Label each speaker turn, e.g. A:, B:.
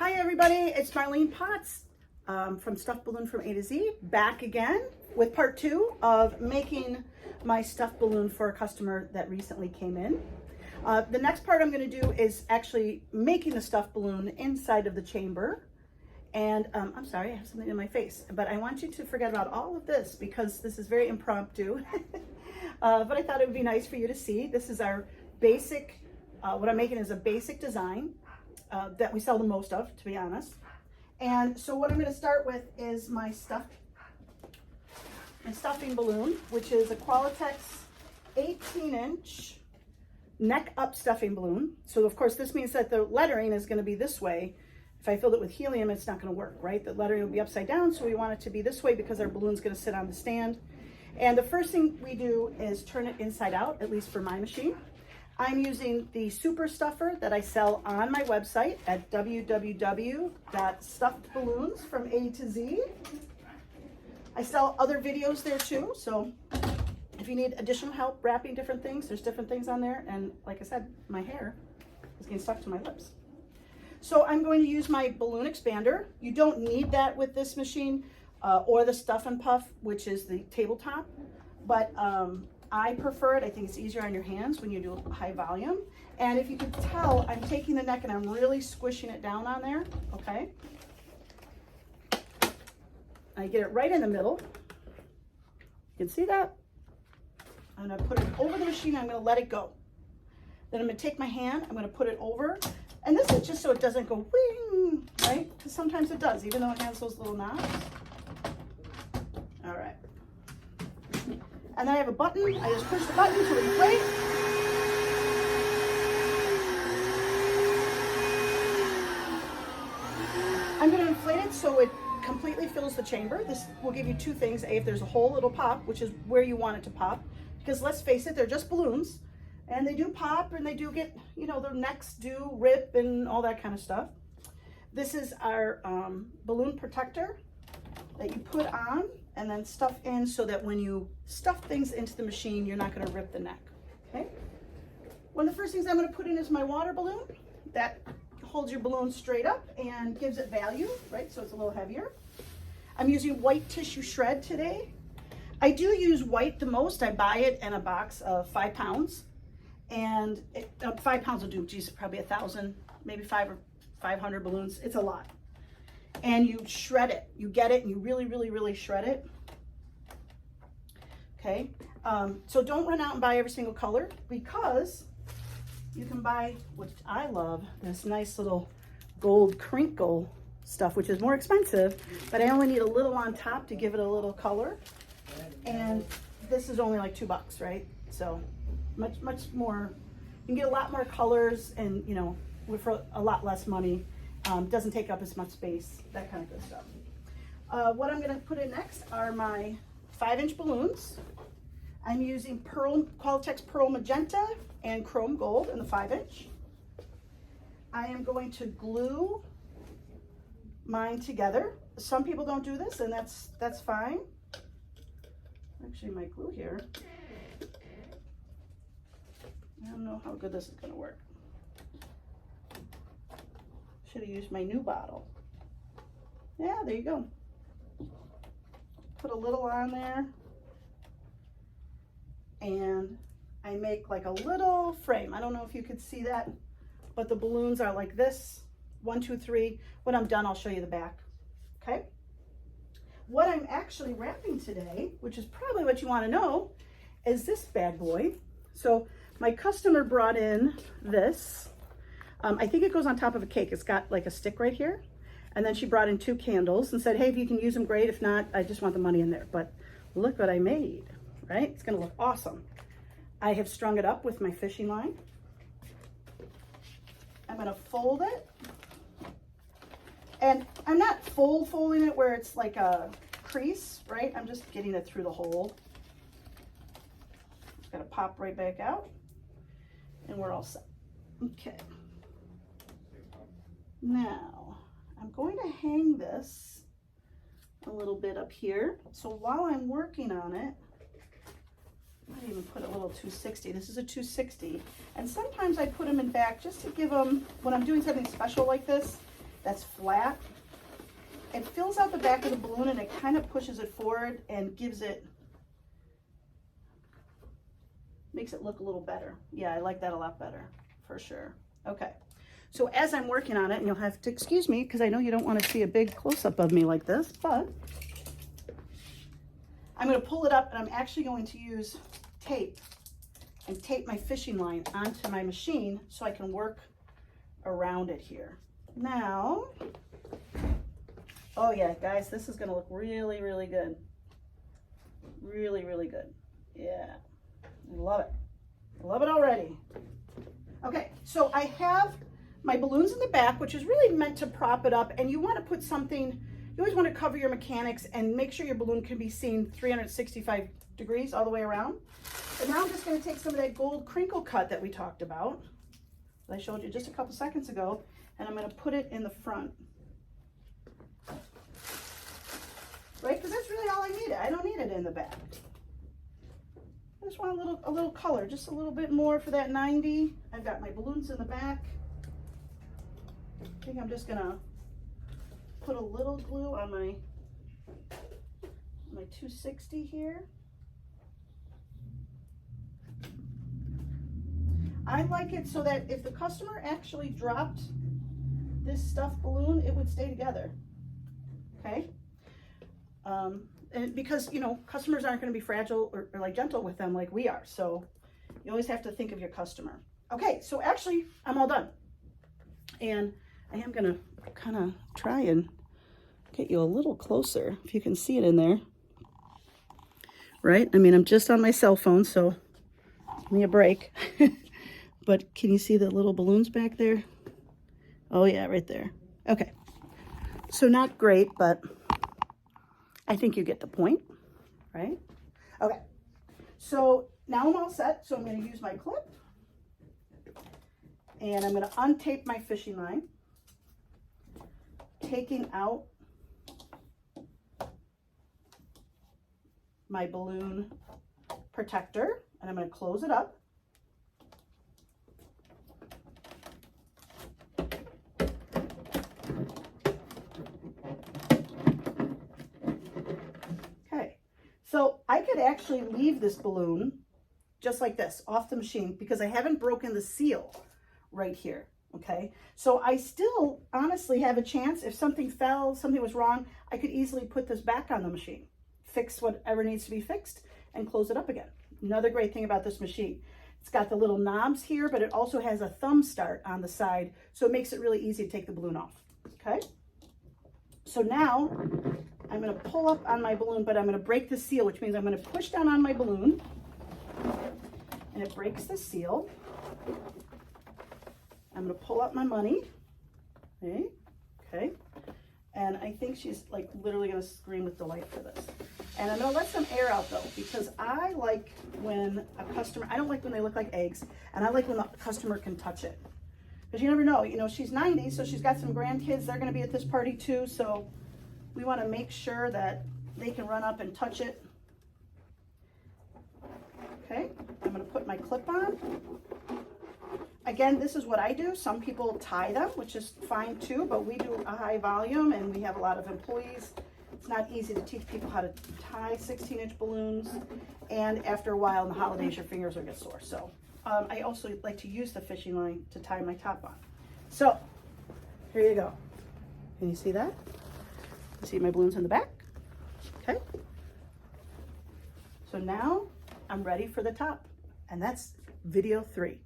A: Hi everybody, it's Marlene Potts from Stuffed Balloon from A to Z, back again with part 2 of making my stuffed balloon for a customer that recently came in. The next part I'm going to do is actually making the stuffed balloon inside of the chamber. And I'm sorry, I have something in my face, but I want you to forget about all of this because this is very impromptu. But I thought it would be nice for you to see. This is our basic, what I'm making is a basic design that we sell the most of, to be honest. And so what I'm going to start with is my stuffing balloon, which is a Qualitex 18-inch neck up stuffing balloon. So of course this means that the lettering is going to be this way. If I filled it with helium, it's not going to work, right? The lettering will be upside down, so we want it to be this way because our balloon's going to sit on the stand. And the first thing we do is turn it inside out, at least for my machine. I'm using the super stuffer that I sell on my website at www.stuffedballoonsfroma2z. I sell other videos there too, so if you need additional help wrapping different things, there's different things on there. And like I said, my hair is getting stuck to my lips. So I'm going to use my balloon expander. You don't need that with this machine or the Stuff and Puff, which is the tabletop, but I prefer it. I think it's easier on your hands when you do high volume. And if you can tell, I'm taking the neck and I'm really squishing it down on there, okay? I get it right in the middle. You can see that? I'm gonna put it over the machine, I'm gonna let it go. Then I'm gonna take my hand, I'm gonna put it over, and this is just so it doesn't go wing, right? Because sometimes it does, even though it has those little knobs. All right. And then I have a button. I just push the button to inflate. I'm going to inflate it so it completely fills the chamber. This will give you two things. A, if there's a hole, it'll pop, which is where you want it to pop. Because let's face it, they're just balloons. And they do pop and they do get, you know, their necks do rip and all that kind of stuff. This is our balloon protector that you put on and then stuff in so that when you stuff things into the machine, you're not going to rip the neck, okay? One of the first things I'm going to put in is my water balloon. That holds your balloon straight up and gives it value, right? So it's a little heavier. I'm using white tissue shred today. I do use white the most. I buy it in a box of 5 pounds. And 5 pounds will do, geez, probably 1,000, maybe 500 balloons. It's a lot. And you shred it. You get it and you really, really, really shred it. Okay. So don't run out and buy every single color because you can buy, which I love, this nice little gold crinkle stuff, which is more expensive, but I only need a little on top to give it a little color. And this is only like $2, right? So much more, you can get a lot more colors and, you know, for a lot less money. Doesn't take up as much space, that kind of good stuff. What I'm going to put in next are my 5-inch balloons. I'm using Qualitex Pearl Magenta and Chrome Gold in the 5-inch. I am going to glue mine together. Some people don't do this, and that's fine. Actually, my glue here. I don't know how good this is going to work. Should have used my new bottle. Yeah, there you go. Put a little on there. And I make like a little frame. I don't know if you could see that, but the balloons are like this. 1, 2, 3. When I'm done, I'll show you the back. Okay? What I'm actually wrapping today, which is probably what you want to know, is this bad boy. So my customer brought in this. I think it goes on top of a cake. It's got like a stick right here. And then she brought in 2 candles and said, hey, if you can use them, great. If not, I just want the money in there. But look what I made, right? It's going to look awesome. I have strung it up with my fishing line. I'm going to fold it. And I'm not folding it where it's like a crease, right? I'm just getting it through the hole. It's going to pop right back out. And we're all set. Okay. Now, I'm going to hang this a little bit up here. So while I'm working on it, I might even put a little 260. This is a 260. And sometimes I put them in back just to give them, when I'm doing something special like this, that's flat. It fills out the back of the balloon and it kind of pushes it forward and makes it look a little better. Yeah, I like that a lot better, for sure. Okay, so as I'm working on it, and you'll have to excuse me because I know you don't want to see a big close-up of me like this, but I'm going to pull it up and I'm actually going to use tape and tape my fishing line onto my machine so I can work around it here. Now, oh yeah, guys, this is going to look really, really good. Really, really good. Yeah, I love it. I love it already. Okay, so I have my balloons in the back, which is really meant to prop it up, and you want to put something, you always want to cover your mechanics and make sure your balloon can be seen 365 degrees all the way around. And now I'm just going to take some of that gold crinkle cut that we talked about, that I showed you just a couple seconds ago, and I'm going to put it in the front. Right, because that's really all I need. I don't need it in the back. I just want a little color, just a little bit more for that 90. I've got my balloons in the back. I think I'm just gonna put a little glue on my 260 here. I like it so that if the customer actually dropped this stuffed balloon, it would stay together. Okay. And because, you know, customers aren't going to be fragile or like gentle with them like we are. So you always have to think of your customer. Okay, so actually I'm all done. And I am going to kind of try and get you a little closer if you can see it in there. Right? I mean, I'm just on my cell phone, so give me a break. But can you see the little balloons back there? Oh yeah, right there. Okay. So not great, but I think you get the point, right? Okay, so now I'm all set. So I'm going to use my clip and I'm going to untape my fishing line, taking out my balloon protector, and I'm going to close it up. So I could actually leave this balloon just like this off the machine because I haven't broken the seal right here, okay? So I still honestly have a chance. If something fell, something was wrong, I could easily put this back on the machine, fix whatever needs to be fixed, and close it up again. Another great thing about this machine, it's got the little knobs here, but it also has a thumb start on the side, so it makes it really easy to take the balloon off, okay? So now I'm going to pull up on my balloon, but I'm going to break the seal, which means I'm going to push down on my balloon and it breaks the seal. I'm going to pull up my money. Okay. And I think she's like literally going to scream with delight for this. And I'm going to let some air out though, because I like when a customer, I don't like when they look like eggs, and I like when the customer can touch it. Because you never know, you know, she's 90, so she's got some grandkids. They're going to be at this party too. So we want to make sure that they can run up and touch it. Okay, I'm going to put my clip on. Again, this is what I do. Some people tie them, which is fine too, but we do a high volume and we have a lot of employees. It's not easy to teach people how to tie 16-inch balloons. And after a while in the holidays, your fingers will get sore. So I also like to use the fishing line to tie my top on. So here you go. Can you see that? You see my balloons in the back? Okay. So now I'm ready for the top. And that's video 3.